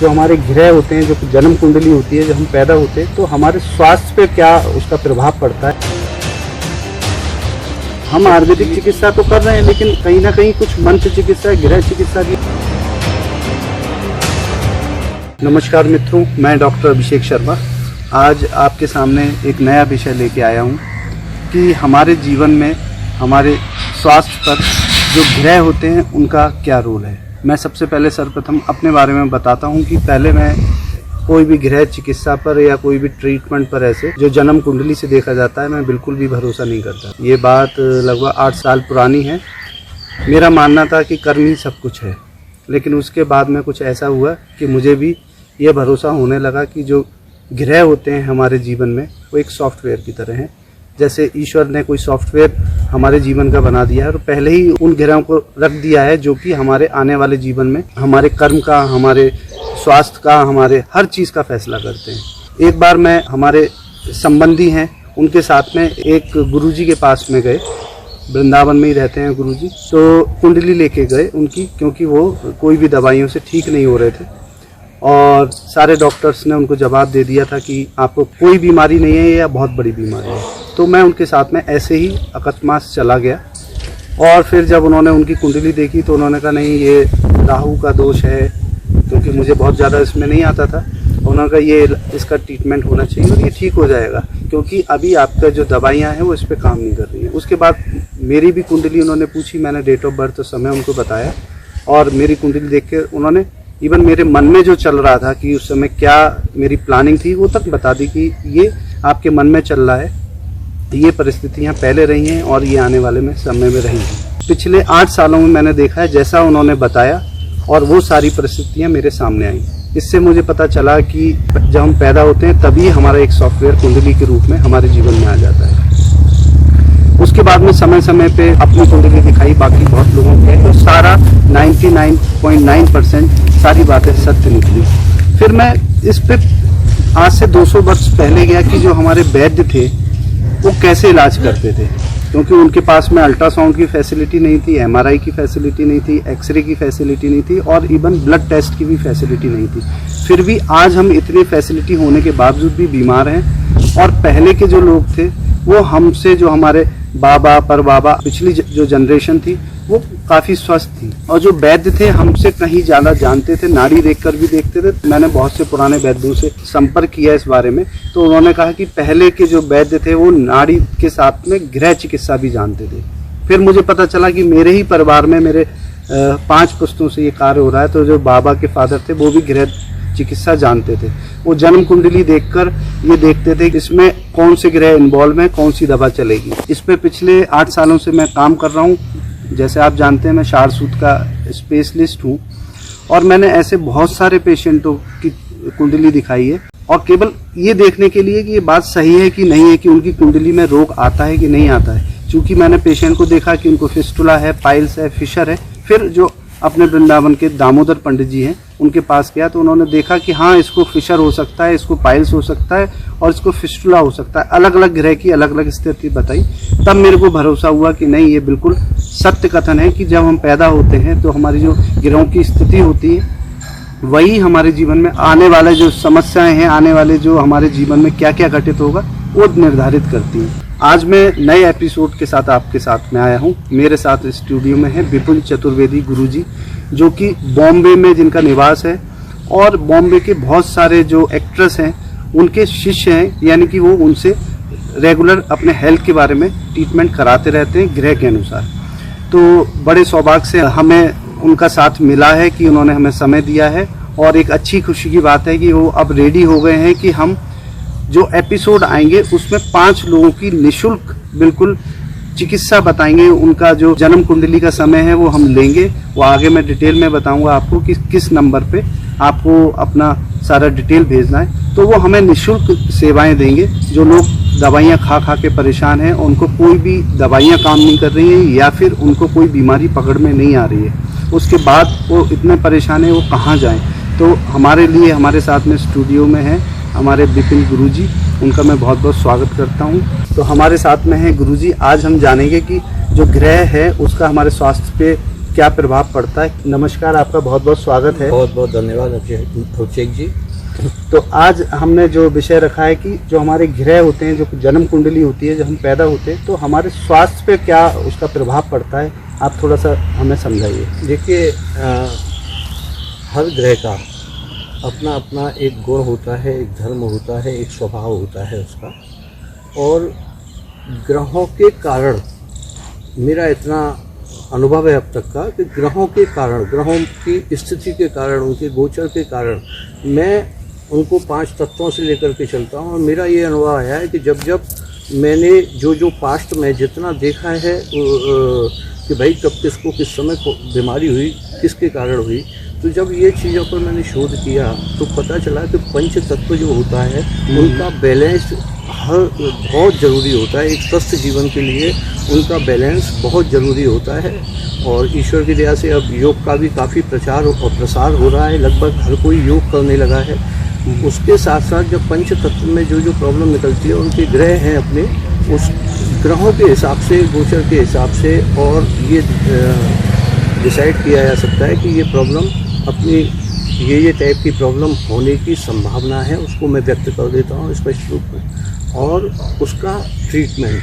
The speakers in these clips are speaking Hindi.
जो हमारे ग्रह होते हैं, जो जन्म कुंडली होती है, जब हम पैदा होते हैं तो हमारे स्वास्थ्य पे क्या उसका प्रभाव पड़ता है। हम आयुर्वेदिक चिकित्सा तो कर रहे हैं, लेकिन कहीं ना कहीं कुछ मंत्र चिकित्सा, गृह चिकित्सा की। नमस्कार मित्रों, मैं डॉक्टर अभिषेक शर्मा आज आपके सामने एक नया विषय लेके आया हूँ कि हमारे जीवन में हमारे स्वास्थ्य पर जो ग्रह होते हैं उनका क्या रोल है। मैं सबसे पहले सर्वप्रथम अपने बारे में बताता हूँ कि पहले मैं कोई भी गृह चिकित्सा पर या कोई भी ट्रीटमेंट पर ऐसे जो जन्म कुंडली से देखा जाता है, मैं बिल्कुल भी भरोसा नहीं करता। ये बात लगभग 8 साल पुरानी है। मेरा मानना था कि कर्म ही सब कुछ है, लेकिन उसके बाद में कुछ ऐसा हुआ कि मुझे भी ये भरोसा होने लगा कि जो ग्रह होते हैं हमारे जीवन में वो एक सॉफ्टवेयर की तरह हैं। जैसे ईश्वर ने कोई सॉफ्टवेयर हमारे जीवन का बना दिया है और पहले ही उन ग्रहों को रख दिया है जो कि हमारे आने वाले जीवन में हमारे कर्म का, हमारे स्वास्थ्य का, हमारे हर चीज़ का फैसला करते हैं। एक बार मैं हमारे संबंधी हैं उनके साथ में एक गुरुजी के पास में गए, वृंदावन में ही रहते हैं गुरुजी। तो कुंडली लेके गए उनकी, क्योंकि वो कोई भी दवाइयों से ठीक नहीं हो रहे थे और सारे डॉक्टर्स ने उनको जवाब दे दिया था कि आपको कोई बीमारी नहीं है या बहुत बड़ी बीमारी है। तो मैं उनके साथ में ऐसे ही अकस्मात चला गया और फिर जब उन्होंने उनकी कुंडली देखी तो उन्होंने कहा नहीं, ये राहु का दोष है, क्योंकि मुझे बहुत ज़्यादा इसमें नहीं आता था। उन्होंने कहा ये इसका ट्रीटमेंट होना चाहिए और ये ठीक हो जाएगा, क्योंकि अभी आपका जो दवाइयाँ हैं वो इस पर काम नहीं कर रही हैं। उसके बाद मेरी भी कुंडली उन्होंने पूछी, मैंने डेट ऑफ बर्थ समय उनको बताया और मेरी कुंडली देख के उन्होंने इवन मेरे मन में जो चल रहा था कि उस समय क्या मेरी प्लानिंग थी वो तक बता दी कि ये आपके मन में चल रहा है, ये परिस्थितियाँ पहले रही हैं और ये आने वाले में समय में रहेंगी। पिछले 8 सालों में मैंने देखा है जैसा उन्होंने बताया और वो सारी परिस्थितियाँ मेरे सामने आई। इससे मुझे पता चला कि जब हम पैदा होते हैं तभी हमारा एक सॉफ्टवेयर कुंडली के रूप में हमारे जीवन में आ जाता है। उसके बाद में समय समय पे अपनी कुंडली दिखाई बाकी बहुत लोगों के, तो सारा 99.9% सारी बातें सत्य निकली। फिर मैं इस पे आज से 200 वर्ष पहले गया कि जो हमारे वैद्य थे वो कैसे इलाज करते थे, क्योंकि उनके पास में अल्ट्रासाउंड की फैसिलिटी नहीं थी, MRI की फैसिलिटी नहीं थी, एक्सरे की फैसिलिटी नहीं थी और इवन ब्लड टेस्ट की भी फैसिलिटी नहीं थी। फिर भी आज हम इतनी फैसिलिटी होने के बावजूद भी बीमार हैं। और पहले के जो लोग थे वो हमसे, जो हमारे बाबा परबाबा, पिछली जो जनरेशन थी वो काफ़ी स्वस्थ थी और जो वैद्य थे हमसे कहीं ज़्यादा जानते थे, नाड़ी देखकर भी देखते थे। मैंने बहुत से पुराने वैद्यों से संपर्क किया इस बारे में, तो उन्होंने कहा कि पहले के जो वैद्य थे वो नाड़ी के साथ में गृह चिकित्सा भी जानते थे। फिर मुझे पता चला कि मेरे ही परिवार में मेरे 5 पुश्तों से ये कार्य हो रहा है। तो जो बाबा के फादर थे वो भी गृह चिकित्सा जानते थे। वो जन्म कुंडली देखकर ये देखते थे कि इसमें कौन से ग्रह इन्वॉल्व है, कौन सी दवा चलेगी। इस पे पिछले 8 सालों से मैं काम कर रहा हूँ। जैसे आप जानते हैं मैं शारसूत का स्पेशलिस्ट हूँ और मैंने ऐसे बहुत सारे पेशेंटों की कुंडली दिखाई है और केवल ये देखने के लिए कि ये बात सही है कि नहीं है, कि उनकी कुंडली में रोग आता है कि नहीं आता है। क्योंकि मैंने पेशेंट को देखा कि उनको फिस्टुला है, पाइल्स है, फिशर है। फिर जो अपने वृंदावन के दामोदर पंडित जी हैं उनके पास गया तो उन्होंने देखा कि हाँ, इसको फिशर हो सकता है, इसको पाइल्स हो सकता है और इसको फिस्टुला हो सकता है। अलग अलग ग्रह की अलग अलग स्थिति बताई। तब मेरे को भरोसा हुआ कि नहीं, ये बिल्कुल सत्य कथन है कि जब हम पैदा होते हैं तो हमारी जो ग्रहों की स्थिति होती है वही हमारे जीवन में आने वाले जो समस्याएं हैं, आने वाले जो हमारे जीवन में क्या क्या घटित होगा वो निर्धारित करती हैं। आज मैं नए एपिसोड के साथ आपके साथ में आया हूँ। मेरे साथ स्टूडियो में है विपुल चतुर्वेदी गुरुजी, जो कि बॉम्बे में जिनका निवास है और बॉम्बे के बहुत सारे जो एक्ट्रेस हैं उनके शिष्य हैं, यानी कि वो उनसे रेगुलर अपने हेल्थ के बारे में ट्रीटमेंट कराते रहते हैं ग्रह के अनुसार। तो बड़े सौभाग्य से हमें उनका साथ मिला है कि उन्होंने हमें समय दिया है और एक अच्छी खुशी की बात है कि वो अब रेडी हो गए हैं कि हम जो एपिसोड आएंगे उसमें 5 लोगों की निःशुल्क बिल्कुल चिकित्सा बताएंगे। उनका जो जन्म कुंडली का समय है वो हम लेंगे, वो आगे मैं डिटेल में बताऊंगा आपको कि किस नंबर पे आपको अपना सारा डिटेल भेजना है। तो वो हमें निःशुल्क सेवाएं देंगे। जो लोग दवाइयाँ खा खा के परेशान हैं, उनको कोई भी दवाइयाँ काम नहीं कर रही हैं या फिर उनको कोई बीमारी पकड़ में नहीं आ रही है, उसके बाद वो इतने परेशान है वो कहाँ जाएं। तो हमारे लिए हमारे साथ में स्टूडियो में है हमारे विपिन गुरुजी, उनका मैं बहुत बहुत स्वागत करता हूं। तो हमारे साथ में है गुरुजी। आज हम जानेंगे कि जो ग्रह है उसका हमारे स्वास्थ्य पे क्या प्रभाव पड़ता है। नमस्कार, आपका बहुत बहुत स्वागत है। बहुत बहुत धन्यवाद अभिषेक जी। तो आज हमने जो विषय रखा है कि जो हमारे ग्रह होते हैं, जो जन्म कुंडली होती है, जब हम पैदा होते हैं तो हमारे स्वास्थ्य पे क्या उसका प्रभाव पड़ता है, आप थोड़ा सा हमें समझाइए। देखिए, हर ग्रह का अपना अपना एक गुण होता है, एक धर्म होता है, एक स्वभाव होता है उसका। और ग्रहों के कारण मेरा इतना अनुभव है अब तक का कि ग्रहों के कारण, ग्रहों की स्थिति के कारण, उनके गोचर के कारण मैं उनको 5 तत्वों से लेकर के चलता हूँ। और मेरा ये अनुभव आया है कि जब जब मैंने जो पास्ट में जितना देखा है कि भाई कब किसको किस समय बीमारी हुई, किसके कारण हुई, तो जब ये चीज़ों पर मैंने शोध किया तो पता चला कि पंच तत्व जो होता है उनका बैलेंस बहुत ज़रूरी होता है। एक स्वस्थ जीवन के लिए उनका बैलेंस बहुत ज़रूरी होता है। और ईश्वर की दया से अब योग का भी काफ़ी प्रचार और प्रसार हो रहा है, लगभग हर कोई योग करने लगा है। उसके साथ साथ जब पंच तत्व में जो प्रॉब्लम निकलती है, उनके ग्रह हैं अपने, उस ग्रहों के हिसाब से, गोचर के हिसाब से, और ये डिसाइड किया जा सकता है कि ये प्रॉब्लम अपनी ये टाइप की प्रॉब्लम होने की संभावना है। उसको मैं व्यक्त कर देता हूँ स्पष्ट रूप में। और उसका ट्रीटमेंट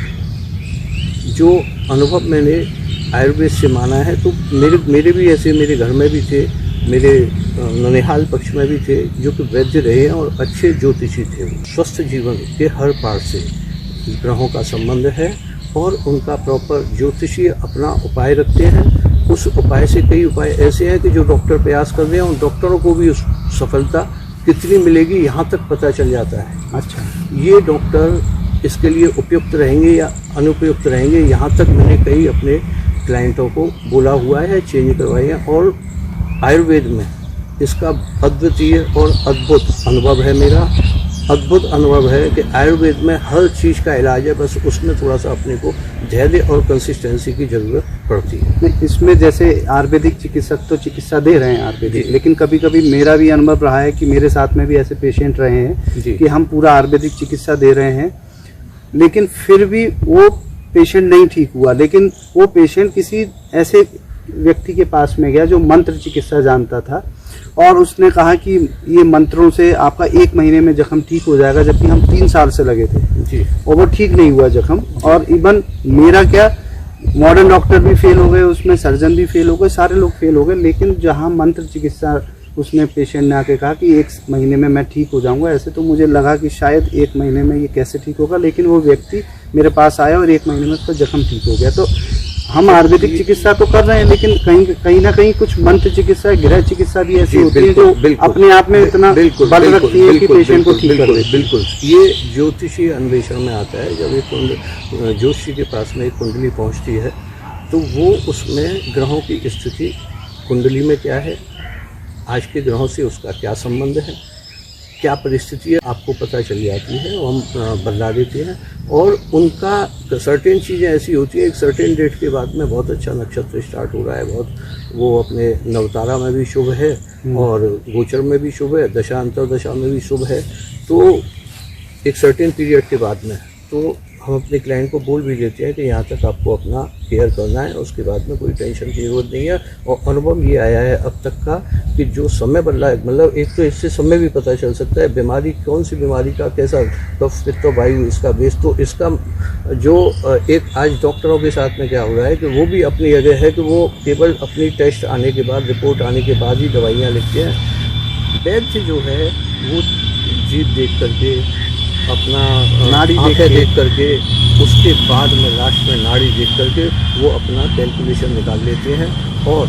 जो अनुभव मैंने आयुर्वेद से माना है, तो मेरे भी ऐसे, मेरे घर में भी थे, मेरे ननिहाल पक्ष में भी थे जो कि वैद्य रहे हैं और अच्छे ज्योतिषी थे। स्वस्थ जीवन के हर पार्ट से ग्रहों का संबंध है और उनका प्रॉपर ज्योतिषी अपना उपाय रखते हैं। उस उपाय से कई उपाय ऐसे हैं कि जो डॉक्टर प्रयास कर रहे हैं, उन डॉक्टरों को भी उस सफलता कितनी मिलेगी यहाँ तक पता चल जाता है। अच्छा, ये डॉक्टर इसके लिए उपयुक्त रहेंगे या अनुपयुक्त रहेंगे, यहाँ तक मैंने कई अपने क्लाइंटों को बोला हुआ है, चेंज करवाई है। और आयुर्वेद में इसका अद्वितीय और अद्भुत अनुभव है मेरा। अद्भुत अनुभव है कि आयुर्वेद में हर चीज़ का इलाज है, बस उसमें थोड़ा सा अपने को धैर्य और कंसिस्टेंसी की ज़रूरत पड़ती है। इसमें जैसे आयुर्वेदिक चिकित्सक तो चिकित्सा दे रहे हैं आयुर्वेदिक, लेकिन कभी कभी मेरा भी अनुभव रहा है कि मेरे साथ में भी ऐसे पेशेंट रहे हैं कि हम पूरा आयुर्वेदिक चिकित्सा दे रहे हैं, लेकिन फिर भी वो पेशेंट नहीं ठीक हुआ। लेकिन वो पेशेंट किसी ऐसे व्यक्ति के पास में गया जो मंत्र चिकित्सा जानता था, और उसने कहा कि ये मंत्रों से आपका 1 महीने में जख्म ठीक हो जाएगा, जबकि हम 3 साल से लगे थे जी, और वो ठीक नहीं हुआ जख्म। और इवन मेरा क्या, मॉडर्न डॉक्टर भी फेल हो गए, उसमें सर्जन भी फेल हो गए, सारे लोग फेल हो गए। लेकिन जहाँ मंत्र चिकित्सा, उसने पेशेंट ने आके कहा कि 1 महीने में मैं ठीक हो जाऊंगा। ऐसे तो मुझे लगा कि शायद 1 महीने में ये कैसे ठीक होगा, लेकिन वो व्यक्ति मेरे पास आया और 1 महीने में उसका जख्म ठीक हो गया। तो हम आयुर्वेदिक चिकित्सा तो कर रहे हैं, लेकिन कहीं ना कहीं कुछ मंत्र चिकित्सा, गृह चिकित्सा भी ऐसी होती है जो अपने आप में इतना बल रखती है कि पेशेंट को ठीक कर देती है। बिल्कुल, ये ज्योतिषी अन्वेषण में आता है। जब एक ज्योतिषी के पास में एक कुंडली पहुंचती है तो वो उसमें ग्रहों की स्थिति, कुंडली में क्या है, आज के ग्रहों से उसका क्या संबंध है, क्या परिस्थिति है, आपको पता चल जाती है। वो हम बदला देते हैं। और उनका सर्टेन चीज़ें ऐसी होती है, एक सर्टेन डेट के बाद में बहुत अच्छा नक्षत्र स्टार्ट हो रहा है, बहुत वो अपने नवतारा में भी शुभ है और गोचर में भी शुभ है, दशा अंतरदशा में भी शुभ है। तो एक सर्टेन पीरियड के बाद में तो हम अपने क्लाइंट को बोल भी देते हैं कि यहाँ तक आपको अपना केयर करना है, उसके बाद में कोई टेंशन की जरूरत नहीं है। और अनुभव ये आया है अब तक का कि जो समय बदला है, मतलब एक तो इससे समय भी पता चल सकता है, बीमारी कौन सी बीमारी का कैसा कफ पित्त वायु इसका बेस। तो इसका जो एक आज डॉक्टरों के साथ में क्या हो रहा है कि वो भी अपनी जगह है कि वो केवल अपनी टेस्ट आने के बाद, रिपोर्ट आने के बाद ही दवाइयाँ लिखते हैं। वैद्य जो है वो जीभ देख करके, अपना नाड़ी देख करके, उसके बाद में लास्ट में नाड़ी देख करके वो अपना कैलकुलेशन निकाल लेते हैं। और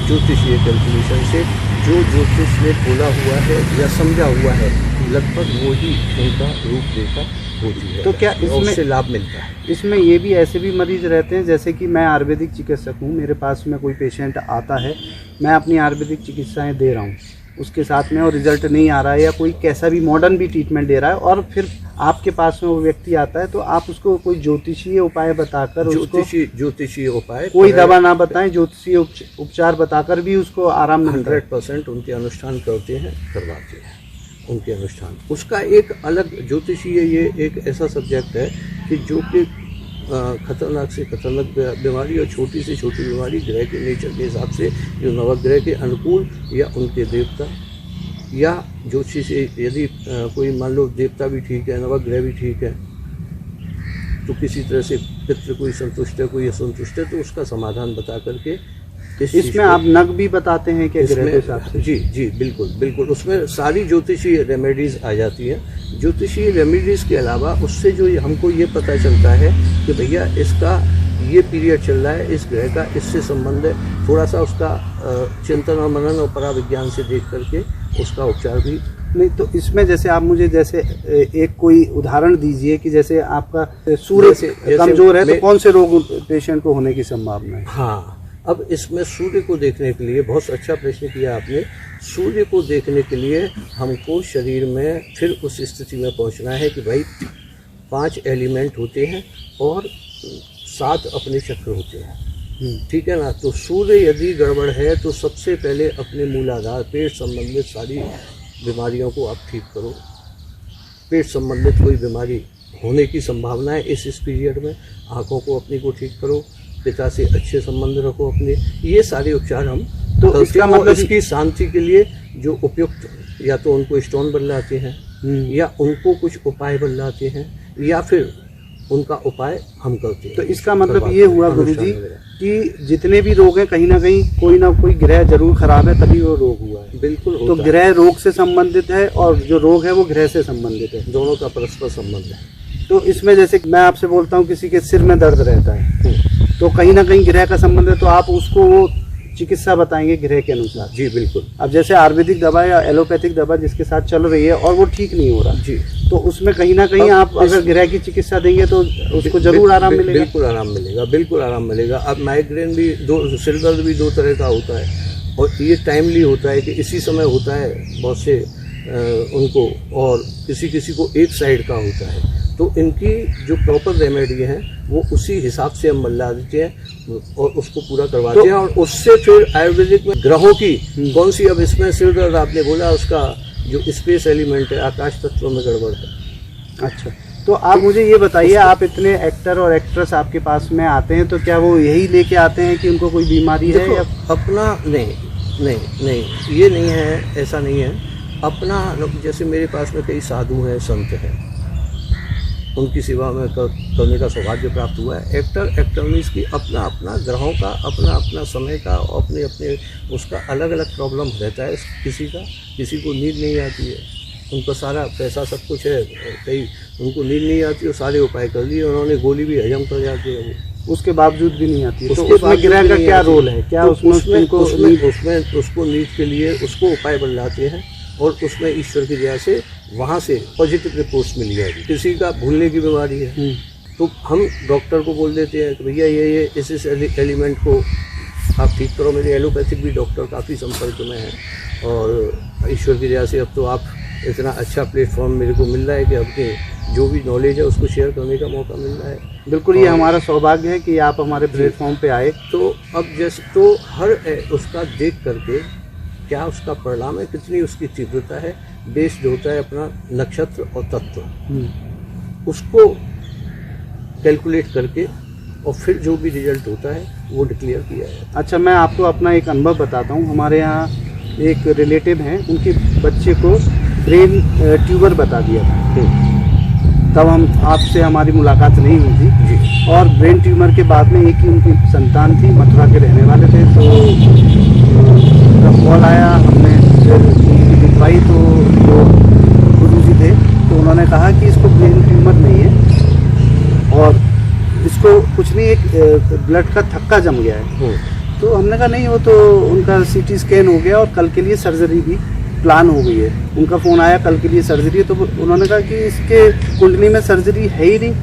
ज्योतिषीय कैलकुलेशन से जो ज्योतिष ने बोला हुआ है या समझा हुआ है, लगभग वो ही उनका रूपरेखा होती है। तो क्या इसमें लाभ मिलता है? इसमें ये भी ऐसे भी मरीज रहते हैं, जैसे कि मैं आयुर्वेदिक चिकित्सक हूँ, मेरे पास में कोई पेशेंट आता है, मैं अपनी आयुर्वेदिक चिकित्साएं दे रहा हूँ उसके साथ में, और रिजल्ट नहीं आ रहा है, या कोई कैसा भी मॉडर्न भी ट्रीटमेंट दे रहा है, और फिर आपके पास में वो व्यक्ति आता है, तो आप उसको कोई ज्योतिषीय उपाय बताकर, ज्योतिषीय उपाय, कोई दवा ना बताएं, ज्योतिषीय उपचार बताकर भी उसको आराम मिलता है। 100% उनके अनुष्ठान करते हैं, करवाते हैं उनके अनुष्ठान। उसका एक अलग ज्योतिषीय, ये एक ऐसा सब्जेक्ट है कि जो कि खतरनाक से खतरनाक बीमारी और छोटी से छोटी बीमारी ग्रह के नेचर के हिसाब से जो नवग्रह के अनुकूल या उनके देवता या ज्योतिषी से यदि कोई मान लो देवता भी ठीक है, नवग्रह भी ठीक है, तो किसी तरह से पितृ कोई संतुष्ट है, कोई असंतुष्ट है, तो उसका समाधान बता करके इसमें आप नग भी बताते हैं कि ग्रह के हिसाब से? जी जी बिल्कुल बिल्कुल, उसमें सारी ज्योतिषीय रेमेडीज आ जाती हैं। ज्योतिषीय रेमेडीज के अलावा उससे जो हमको ये पता चलता है कि भैया इसका ये पीरियड चल रहा है, इस ग्रह का इससे संबंध है, थोड़ा सा उसका चिंतन और मनन और पराविज्ञान से देख करके उसका उपचार भी। नहीं तो इसमें जैसे आप मुझे जैसे एक कोई उदाहरण दीजिए कि जैसे आपका सूर्य कमजोर है तो कौन से रोग पेशेंट को होने की संभावना है? हाँ, अब इसमें सूर्य को देखने के लिए बहुत अच्छा प्रश्न किया आपने। सूर्य को देखने के लिए हमको शरीर में फिर उस स्थिति में पहुंचना है कि भाई 5 एलिमेंट होते हैं और 7 अपने चक्र होते हैं, ठीक है ना। तो सूर्य यदि गड़बड़ है तो सबसे पहले अपने मूलाधार पेट संबंधित सारी बीमारियों को आप ठीक करो। पेट संबंधित कोई बीमारी होने की संभावना है इस पीरियड में, आँखों को अपनी को ठीक करो, पिता से अच्छे संबंध रखो अपने, ये सारे उपचार हम तो इसका मतलब इसकी शांति के लिए जो उपयुक्त या तो उनको स्टोन बदलाते हैं या उनको कुछ उपाय बदलाते हैं या फिर उनका उपाय हम करते हैं। तो इसका मतलब ये हुआ गुरुजी कि जितने भी रोग हैं कहीं ना कोई ग्रह जरूर खराब है तभी वो रोग हुआ है। बिल्कुल, तो ग्रह रोग से संबंधित है और जो रोग है वो ग्रह से संबंधित है, दोनों का परस्पर संबंध है। तो इसमें जैसे मैं आपसे बोलता हूँ किसी के सिर में दर्द रहता है तो कहीं ना कहीं ग्रह का संबंध है, तो आप उसको वो चिकित्सा बताएंगे ग्रह के अनुसार? जी बिल्कुल। अब जैसे आयुर्वेदिक दवा या एलोपैथिक दवा जिसके साथ चल रही है और वो ठीक नहीं हो रहा जी, तो उसमें कहीं ना कहीं आप अगर ग्रह की चिकित्सा देंगे तो उसको जरूर आराम मिलेगा? बिल्कुल आराम मिलेगा, बिल्कुल आराम मिलेगा। अब माइग्रेन भी सिर दर्द भी 2 तरह का होता है और ये टाइमली होता है कि इसी समय होता है बहुत से उनको, और किसी को एक साइड का होता है। तो इनकी जो प्रॉपर रेमेडी है वो उसी हिसाब से हम बदला देते हैं और उसको पूरा करवाते हैं। और उससे फिर आयुर्वेदिक में ग्रहों की कौन सी, अब इसमें सिर दर्द आपने बोला, उसका जो स्पेस एलिमेंट है आकाश तत्व में गड़बड़ है। अच्छा, तो आप मुझे ये बताइए, आप इतने एक्टर और एक्ट्रेस आपके पास में आते हैं तो क्या वो यही लेके आते हैं कि उनको कोई बीमारी है या अपना? नहीं ये नहीं है, ऐसा नहीं है। अपना जैसे मेरे पास में कई साधु हैं, संत हैं, उनकी सेवा में करने का सौभाग्य प्राप्त हुआ है। एक्टर्निस की अपना ग्रहों का अपना समय का अपने उसका अलग अलग प्रॉब्लम रहता है। किसी को नींद नहीं आती है, उनका सारा पैसा सब कुछ है, कई उनको नींद नहीं आती है, सारे उपाय कर लिए उन्होंने, गोली भी हजम कर जाती है, उसके बावजूद भी नहीं आती है। तो उसमें ग्रह का क्या रोल है? क्या उसको नींद के लिए उसको उपाय बदलाते हैं और उसमें ईश्वर की दया से वहाँ से पॉजिटिव रिपोर्ट्स मिल जाएगी। किसी का भूलने की बीमारी है तो हम डॉक्टर को बोल देते हैं कि भैया ये इस एलिमेंट को आप ठीक करो। मेरे एलोपैथिक भी डॉक्टर काफ़ी संपर्क में हैं और ईश्वर की दया से अब तो आप इतना अच्छा प्लेटफॉर्म मेरे को मिल रहा है कि अपने जो भी नॉलेज है उसको शेयर करने का मौका मिल रहा है। बिल्कुल, ये हमारा सौभाग्य है कि आप हमारे प्लेटफॉर्म पे आए। तो अब जैसे तो हर उसका देख करके क्या उसका परिणाम है, कितनी उसकी तीव्रता है, बेस्ड होता है अपना नक्षत्र और तत्व, उसको कैलकुलेट करके और फिर जो भी रिजल्ट होता है वो डिक्लेयर किया है। अच्छा, मैं आपको अपना एक अनुभव बताता हूँ। हमारे यहाँ एक रिलेटिव हैं, उनके बच्चे को ब्रेन ट्यूमर बता दिया था। तब आपसे हमारी मुलाकात नहीं हुई थी और ब्रेन ट्यूमर के बाद में एक ही उनकी संतान थी, मथुरा के रहने वाले थे। तो जब कॉल आया हमने फिर दिखवाई तो जो गुरुजी थे तो उन्होंने कहा कि इसको ब्रेन ट्यूमर नहीं है और इसको कुछ नहीं, एक ब्लड का थक्का जम गया है। तो हमने कहा नहीं, वो तो उनका CT स्कैन हो गया और कल के लिए सर्जरी भी प्लान हो गई है। उनका फ़ोन आया कल के लिए सर्जरी है, तो उन्होंने कहा कि इसके कुंडली में सर्जरी है ही नहीं,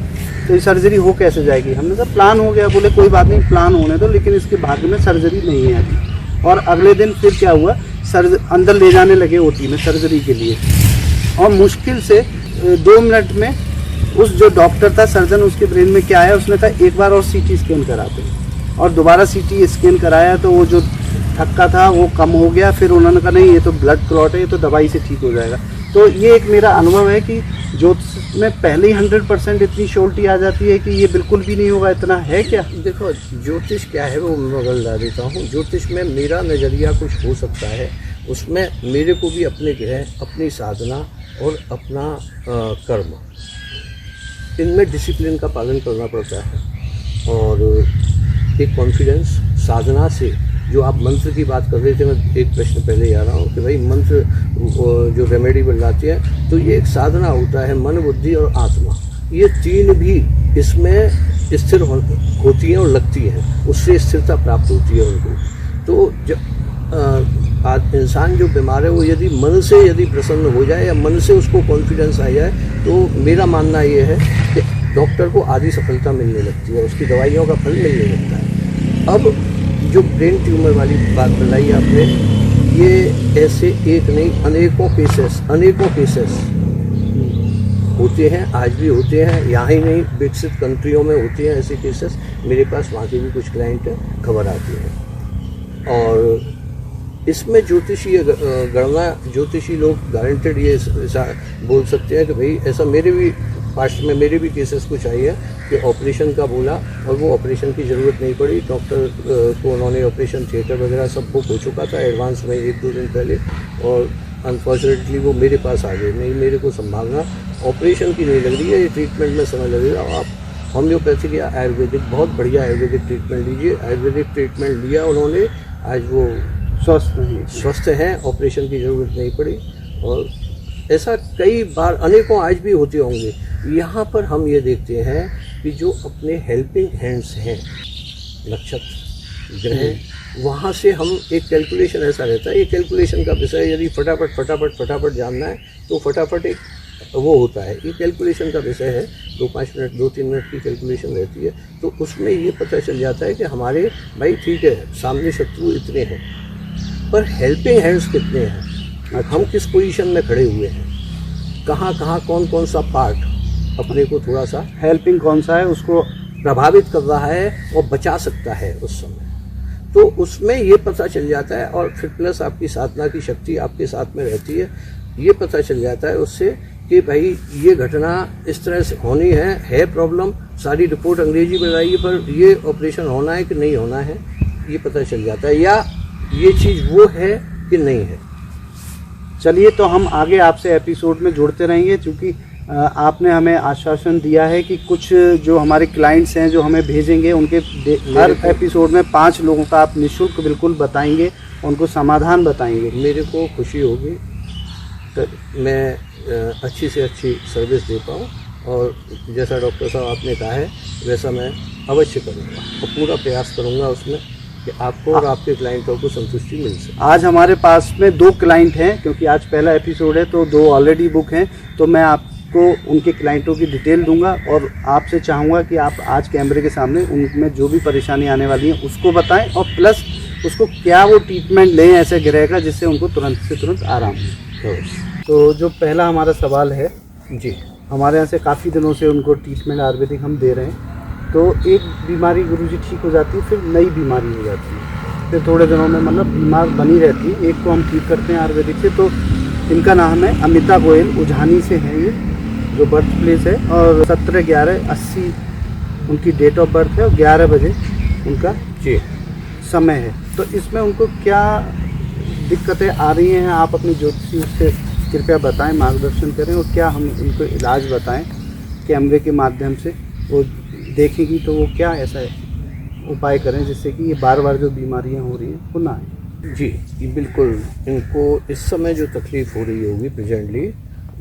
तो ये सर्जरी हो कैसे जाएगी? हमने कहा प्लान हो गया। बोले कोई बात नहीं, प्लान होने दो, लेकिन इसके भाग्य में सर्जरी नहीं है अभी। और अगले दिन फिर क्या हुआ, अंदर ले जाने लगे OT में सर्जरी के लिए और मुश्किल से 2 मिनट में उस जो डॉक्टर था, सर्जन, उसके ब्रेन में क्या है, उसने कहा एक बार और CT स्कैन कराते हैं। और दोबारा CT स्कैन कराया तो वो जो थक्का था वो कम हो गया। फिर उन्होंने कहा नहीं, ये तो ब्लड क्लॉट है, ये तो दवाई से ठीक हो जाएगा। तो ये एक मेरा अनुभव है कि ज्योतिष में पहले ही 100% इतनी श्योरिटी आ जाती है कि ये बिल्कुल भी नहीं होगा, इतना है क्या? देखो ज्योतिष क्या है वो मैं बता देता हूँ। ज्योतिष में मेरा नज़रिया कुछ हो सकता है, उसमें मेरे को भी अपने ग्रह, अपनी साधना और अपना कर्म, इनमें डिसिप्लिन का पालन करना पड़ता है। और एक कॉन्फिडेंस साधना से, जो आप मंत्र की बात कर रहे थे, मैं एक प्रश्न पहले ही आ रहा हूँ कि भाई मंत्र जो रेमेडी बनाती है, तो ये एक साधना होता है। मन, बुद्धि और आत्मा, ये तीन भी इसमें स्थिर होती हैं और लगती हैं, उससे स्थिरता प्राप्त होती है उनको। तो जब इंसान जो बीमार है वो यदि मन से यदि प्रसन्न हो जाए या मन से उसको कॉन्फिडेंस आ जाए, तो मेरा मानना ये है कि डॉक्टर को आधी सफलता मिलने लगती है, उसकी दवाइयों का फल मिलने लगता है। अब जो ब्रेन ट्यूमर वाली बात बताई आपने, ये ऐसे एक नहीं अनेकों केसेस होते हैं, आज भी होते हैं। यहाँ ही नहीं, विकसित कंट्रियों में होते हैं ऐसे केसेस। मेरे पास वहाँ के भी कुछ क्लाइंट खबर आती हैं। और इसमें ज्योतिषीय गणना, ज्योतिषी लोग गारंटेड ये ऐसा बोल सकते हैं कि भाई ऐसा मेरे भी पास्ट में मेरे भी केसेस कुछ आई है कि ऑपरेशन का बोला और वो ऑपरेशन की ज़रूरत नहीं पड़ी। डॉक्टर को उन्होंने ऑपरेशन थिएटर वगैरह सब बुक हो चुका था एडवांस में 1-2 दिन पहले, और अनफॉर्चुनेटली वो मेरे पास आ गए। नहीं, मेरे को संभावना ऑपरेशन की नहीं लग रही है, ये ट्रीटमेंट में समय लगेगा, आप होम्योपैथिक या आयुर्वेदिक, बहुत बढ़िया आयुर्वेदिक ट्रीटमेंट लीजिए। आयुर्वेदिक ट्रीटमेंट लिया उन्होंने, आज वो स्वस्थ हैं, ऑपरेशन की ज़रूरत नहीं पड़ी। और ऐसा कई बार अनेकों आज भी होते होंगे। यहाँ पर हम ये देखते हैं कि जो अपने हेल्पिंग हैंड्स हैं, नक्षत्र, ग्रह, वहाँ से हम एक कैलकुलेशन ऐसा रहता है, ये कैलकुलेशन का विषय यदि फटाफट जानना है तो फटाफट एक वो होता है, ये कैलकुलेशन का विषय है। 2-5 मिनट 2-3 मिनट की कैलकुलेशन रहती है, तो उसमें ये पता चल जाता है कि हमारे भाई ठीक है, सामने शत्रु इतने हैं पर हेल्पिंग हैंड्स कितने हैं, हम किस पोजीशन में खड़े हुए हैं, कहाँ कौन सा पार्ट अपने को थोड़ा सा हेल्पिंग कौन सा है उसको प्रभावित कर रहा है और बचा सकता है उस समय, तो उसमें ये पता चल जाता है। और फिर प्लस आपकी साधना की शक्ति आपके साथ में रहती है, ये पता चल जाता है उससे कि भाई ये घटना इस तरह से होनी है प्रॉब्लम, सारी रिपोर्ट अंग्रेजी में आई है पर ये ऑपरेशन होना है कि नहीं होना है, ये पता चल जाता है, या ये चीज़ वो है कि नहीं है। चलिए, तो हम आगे आपसे एपिसोड में जुड़ते रहेंगे, क्योंकि आपने हमें आश्वासन दिया है कि कुछ जो हमारे क्लाइंट्स हैं जो हमें भेजेंगे, उनके हर एपिसोड में 5 लोगों का आप निःशुल्क बिल्कुल बताएंगे, उनको समाधान बताएंगे। मेरे को खुशी होगी तो मैं अच्छी से अच्छी सर्विस दे पाऊँ, और जैसा डॉक्टर साहब आपने कहा है वैसा मैं अवश्य करूँगा और पूरा प्रयास करूँगा उसमें कि आपको और आपके क्लाइंटों को संतुष्टि मिल सके। आज हमारे पास में 2 क्लाइंट हैं, क्योंकि आज पहला एपिसोड है तो 2 ऑलरेडी बुक हैं, तो मैं आपको उनके क्लाइंटों की डिटेल दूंगा और आपसे चाहूँगा कि आप आज कैमरे के सामने उनमें जो भी परेशानी आने वाली है उसको बताएं, और प्लस उसको क्या वो ट्रीटमेंट लें ऐसे ग्रह का जिससे उनको तुरंत से तुरंत आराम हो। तो जो पहला हमारा सवाल है जी, हमारे यहाँ से काफ़ी दिनों से उनको ट्रीटमेंट आयुर्वेदिक हम दे रहे हैं, तो एक बीमारी गुरुजी ठीक हो जाती है, फिर नई बीमारी हो जाती है, फिर थोड़े दिनों में मतलब बीमार बनी रहती है। एक को हम ठीक करते हैं आयुर्वेदिक से, तो इनका नाम है अमिता गोयल, उझानी से हैं ये, जो बर्थ प्लेस है, और 17/11/80 उनकी डेट ऑफ बर्थ है, और 11 बजे उनका जी समय है। तो इसमें उनको क्या दिक्कतें आ रही हैं, आप अपनी ज्योतिषी से कृपया बताएं, मार्गदर्शन करें, और क्या हम इनको इलाज बताएं कैमरे के माध्यम से, वो देखेंगी तो वो क्या ऐसा उपाय करें जिससे कि ये बार बार जो बीमारियां हो रही हैं वो ना आए। जी, ये बिल्कुल इनको इस समय जो तकलीफ़ हो रही होगी प्रेजेंटली,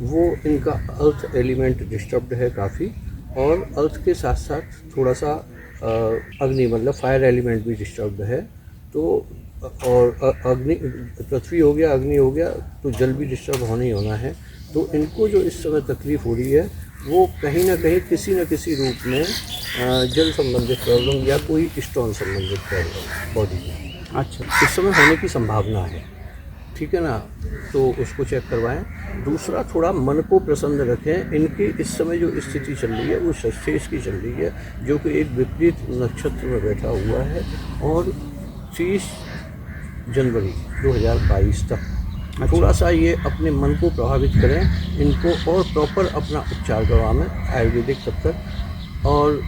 वो इनका अर्थ एलिमेंट डिस्टर्ब्ड है काफ़ी, और अर्थ के साथ साथ थोड़ा सा अग्नि मतलब फायर एलिमेंट भी डिस्टर्ब्ड है। तो और अग्नि, पृथ्वी हो गया, अग्नि हो गया, तो जल भी डिस्टर्ब होना ही होना है। तो इनको जो इस समय तकलीफ़ हो रही है वो कहीं ना कहीं किसी न किसी रूप में जल संबंधित प्रॉब्लम या कोई स्टोन संबंधित प्रॉब्लम बॉडी में अच्छा इस समय होने की संभावना है, ठीक है ना, तो उसको चेक करवाएं। दूसरा, थोड़ा मन को प्रसन्न रखें। इनकी इस समय जो स्थिति चल रही है वो षष्ठेश की चल रही है, जो कि एक विपरीत नक्षत्र में बैठा हुआ है, और 30 जनवरी 2022 तक थोड़ा सा ये अपने मन को प्रभावित करें, इनको और प्रॉपर अपना उपचार करवाएं आयुर्वेदिक तब तक, और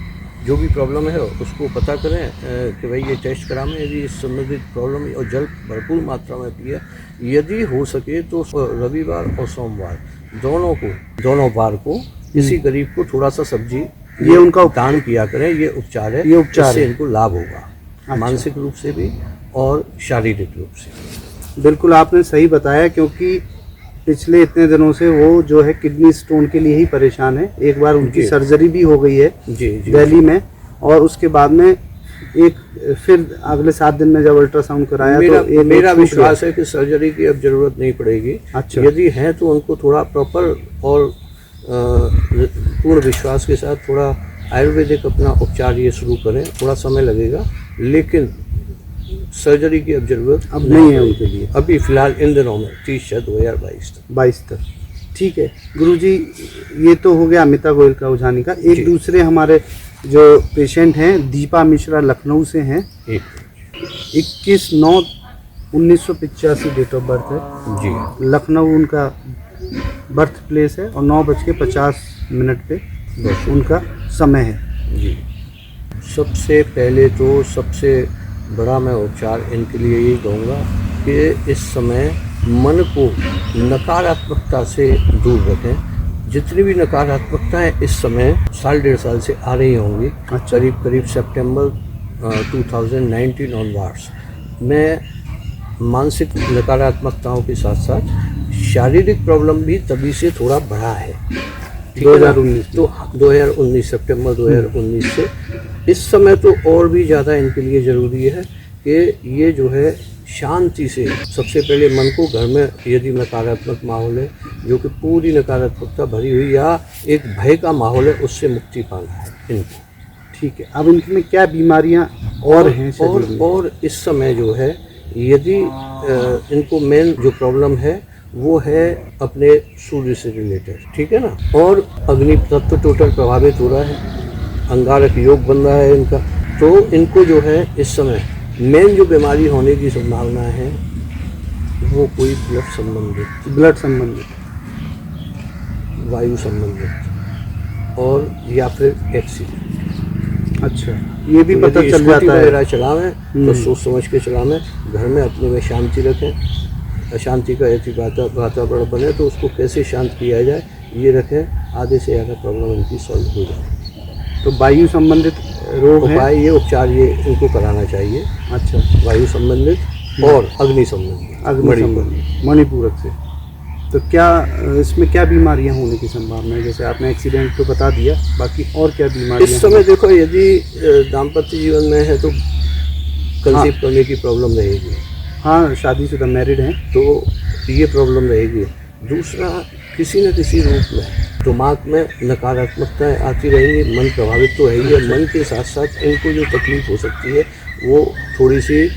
जो भी प्रॉब्लम है उसको पता करें कि भाई ये टेस्ट कराएं यदि इस संबंधित प्रॉब्लम, और जल भरपूर मात्रा में पिए। यदि हो सके तो रविवार और सोमवार दोनों बार को किसी गरीब को थोड़ा सा सब्जी ये उनका दान किया करें। ये उपचार है, ये उपचार इससे है। इनको लाभ होगा, अच्छा। मानसिक रूप से भी और शारीरिक रूप से भी। बिल्कुल आपने सही बताया, क्योंकि पिछले इतने दिनों से वो जो है किडनी स्टोन के लिए ही परेशान है। एक बार उनकी जी। सर्जरी भी हो गई है जी जी दिल्ली में, और उसके बाद में एक फिर अगले 7 दिन में जब अल्ट्रासाउंड कराया तो मेरा विश्वास है कि सर्जरी की अब जरूरत नहीं पड़ेगी। अच्छा। यदि है तो उनको थोड़ा प्रॉपर और पूर्ण विश्वास के साथ थोड़ा आयुर्वेदिक अपना उपचार ये शुरू करें। थोड़ा समय लगेगा, लेकिन सर्जरी की अब जरूरत अब नहीं है उनके लिए अभी फिलहाल इन दिनों में 30/6/2022 तक। 22 तक। ठीक है गुरुजी, ये तो हो गया अमिता गोयल का उजानी का। जी। एक दूसरे हमारे जो पेशेंट हैं दीपा मिश्रा लखनऊ से हैं। 21/9/1985 डेट ऑफ बर्थ है। जी लखनऊ उनका बर्थ प्लेस है और 9:50 पे उनका समय है। जी सबसे पहले तो सबसे बड़ा मैं उपचार इनके लिए यही कहूँगा कि इस समय मन को नकारात्मकता से दूर रखें। जितनी भी नकारात्मकताएं इस समय 1.5 साल से आ रही होंगी, करीब सितंबर 2019 ऑनवर्ड्स में मानसिक नकारात्मकताओं के साथ साथ शारीरिक प्रॉब्लम भी तभी से थोड़ा बढ़ा है। 2019 तो 2019 सितंबर 2019 से इस समय तो और भी ज़्यादा इनके लिए ज़रूरी है कि ये जो है शांति से, सबसे पहले मन को घर में यदि नकारात्मक माहौल है जो कि पूरी नकारात्मकता भरी हुई या एक भय का माहौल है, उससे मुक्ति पाना है इनको। ठीक है, अब इनमें क्या बीमारियां और हैं शरीर में? और इस समय जो है यदि इनको मेन जो प्रॉब्लम है वो है अपने सूर्य से रिलेटेड, ठीक है ना, और अग्नि तत्व टोटल प्रभावित हो रहा है, अंगारक योग बन रहा है इनका। तो इनको जो है इस समय मेन जो बीमारी होने की संभावना है वो कोई ब्लड संबंधित, वायु संबंधित और या फिर एक्सीडेंट। अच्छा, ये भी पता चल स्कूटी जाता है। वगैरह चलावें तो सोच समझ के चलावें, घर में अपने में शांति रखें। अशांति का यदि वातावरण बने तो उसको कैसे शांत किया जाए ये रखें, आधे से ज़्यादा प्रॉब्लम इनकी सॉल्व हो जाए। तो वायु संबंधित रोग है, उपाय ये उपचार ये इनको कराना चाहिए। अच्छा, वायु संबंधित और अग्नि संबंधित, मणिपूरक से। तो क्या इसमें क्या बीमारियां होने की संभावना है? जैसे आपने एक्सीडेंट तो बता दिया, बाकी और क्या बीमारियां? इस समय देखो यदि दाम्पत्य जीवन में है तो कंसीव करने की प्रॉब्लम रहेगी। हाँ, शादीशुदा मैरिड हैं तो ये प्रॉब्लम रहेगी। दूसरा, किसी न किसी रूप में दिमाग में नकारात्मकताएं आती रहेंगी, मन प्रभावित तो है ही है। मन के साथ साथ इनको जो तकलीफ हो सकती है वो थोड़ी सी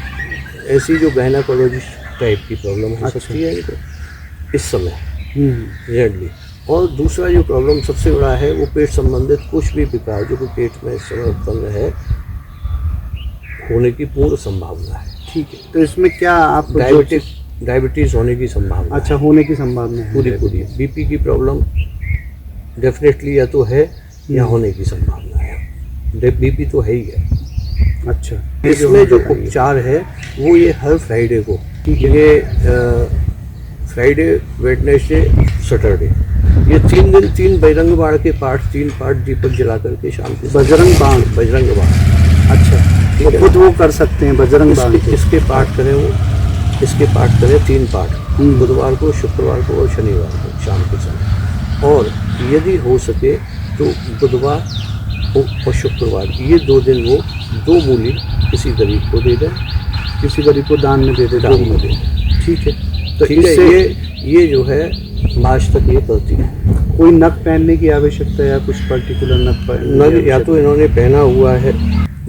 ऐसी जो गायनाकोलॉजिस्ट टाइप की प्रॉब्लम हो सकती है इनको इस समय रेडली। और दूसरा जो प्रॉब्लम सबसे बड़ा है वो पेट संबंधित कुछ भी विकार जो कि पेट में इस समय उत्पन्न है होने की पूर्ण संभावना है। ठीक है, तो इसमें क्या आप डायबिटीज़ होने की संभावना। अच्छा, होने की संभावना है पूरी बीपी की प्रॉब्लम डेफिनेटली या तो है या होने की संभावना है। बीपी तो है ही है। अच्छा, इसमें जो उपचार है वो ये हर फ्राइडे को, ये फ्राइडे, वेडनेसडे, सैटरडे, ये 3 दिन 3 बजरंग बाण के पाठ, 3 पाठ दीपक जला करके शाम को बजरंग बाण। अच्छा, तो खुद वो कर सकते हैं बजरंग बाण। इसके पाठ करें, वो इसके पाठ करें 3 पाठ, बुधवार को, शुक्रवार को और शनिवार को शाम के समय। और यदि हो सके तो बुधवार और शुक्रवार ये 2 दिन वो 2 मूली किसी गरीब को दे दें, किसी गरीब को दान में दे दे। ठीक है, तो इससे ये जो है मार्च तक ये करती है। कोई नग पहनने की आवश्यकता है या कुछ पर्टिकुलर नग या तो इन्होंने पहना हुआ है,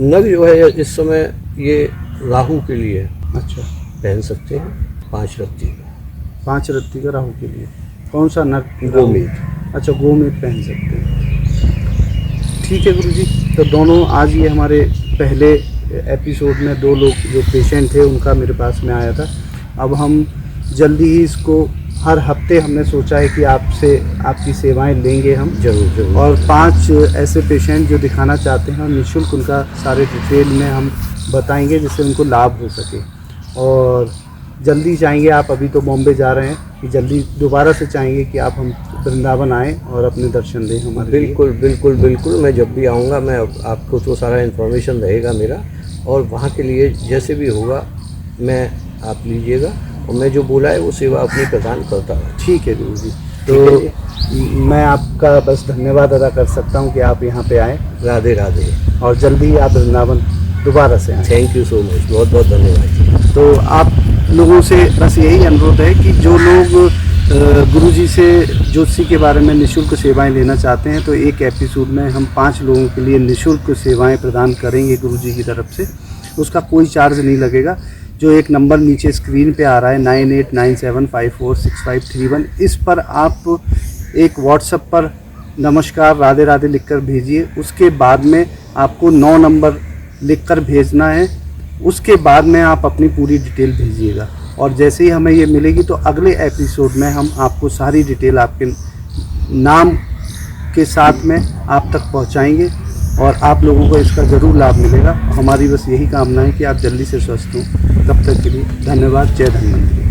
नग जो है इस समय ये राहु के लिए, अच्छा, पहन सकते हैं 5 रत्ती का। 5 रत्ती का राहु के लिए कौन सा नग? गोमेद। अच्छा, गोमेद पहन सकते हैं। ठीक है गुरुजी, तो दोनों आज ये हमारे पहले एपिसोड में 2 लोग जो पेशेंट थे उनका मेरे पास में आया था। अब हम जल्दी ही इसको हर हफ्ते हमने सोचा है कि आपसे आपकी सेवाएं लेंगे हम। जरूर जरूर। और 5 ऐसे पेशेंट जो दिखाना चाहते हैं, निःशुल्क उनका सारे डिटेल में हम बताएंगे जिससे उनको लाभ हो सके। और जल्दी चाहेंगे आप, अभी तो बॉम्बे जा रहे हैं, कि जल्दी दोबारा से चाहेंगे कि आप हम वृंदावन आएँ और अपने दर्शन दें हमारे लिए। बिल्कुल बिल्कुल बिल्कुल, मैं जब भी आऊँगा मैं आपको तो सारा इन्फॉर्मेशन रहेगा मेरा, और वहाँ के लिए जैसे भी होगा मैं आप लीजिएगा, और मैं जो बोला है वो सेवा अपनी प्रदान करता हूँ। ठीक है गुरु जी। ठीक है तो मैं आपका बस धन्यवाद अदा कर सकता हूँ कि आप यहाँ पे आए, राधे राधे। और जल्दी ही आप वृंदावन दोबारा से आएँ। थैंक यू सो मच, बहुत बहुत धन्यवाद। तो आप लोगों से बस यही अनुरोध है कि जो लोग गुरु जी से ज्योतिषी के बारे में निःशुल्क सेवाएं लेना चाहते हैं, तो एक एपिसोड में हम 5 लोगों के लिए निःशुल्क सेवाएं प्रदान करेंगे गुरु जी की तरफ से। उसका कोई चार्ज नहीं लगेगा। जो एक नंबर नीचे स्क्रीन पे आ रहा है 9897546531, इस पर आप एक व्हाट्सएप पर नमस्कार राधे राधे लिखकर भेजिए। उसके बाद में आपको 9 नंबर लिखकर भेजना है। उसके बाद में आप अपनी पूरी डिटेल भेजिएगा, और जैसे ही हमें ये मिलेगी तो अगले एपिसोड में हम आपको सारी डिटेल आपके नाम के साथ में आप तक पहुंचाएंगे, और आप लोगों को इसका ज़रूर लाभ मिलेगा। हमारी बस यही कामना है कि आप जल्दी से स्वस्थ हों। तब तक के लिए धन्यवाद। जय धन्वंतरी।